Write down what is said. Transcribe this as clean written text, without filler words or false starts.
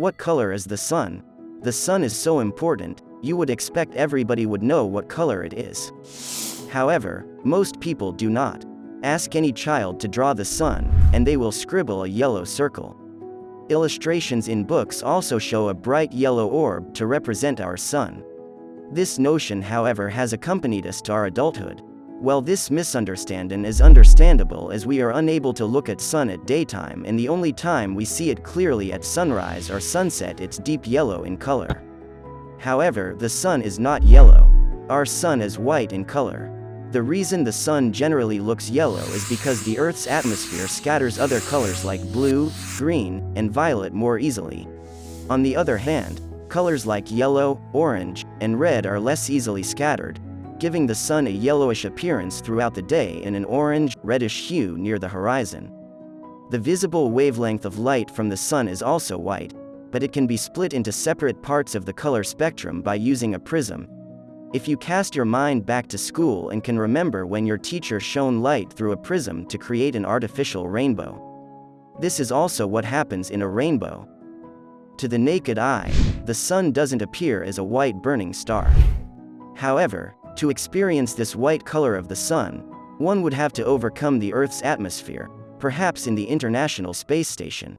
What color is the sun? The sun is so important, you would expect everybody would know what color it is. However, most people do not. Ask any child to draw the sun, and they will scribble a yellow circle. Illustrations in books also show a bright yellow orb to represent our sun. This notion, however, has accompanied us to our adulthood. Well, this misunderstanding is understandable as we are unable to look at sun at daytime, and the only time we see it clearly at sunrise or sunset it's deep yellow in color. However, the sun is not yellow. Our sun is white in color. The reason the sun generally looks yellow is because the Earth's atmosphere scatters other colors like blue, green, and violet more easily. On the other hand, colors like yellow, orange, and red are less easily scattered, giving the sun a yellowish appearance throughout the day and an orange, reddish hue near the horizon. The visible wavelength of light from the sun is also white, but it can be split into separate parts of the color spectrum by using a prism. If you cast your mind back to school and can remember when your teacher shone light through a prism to create an artificial rainbow. This is also what happens in a rainbow. To the naked eye, the sun doesn't appear as a white burning star. However, to experience this white color of the sun, one would have to overcome the Earth's atmosphere, perhaps in the International Space Station.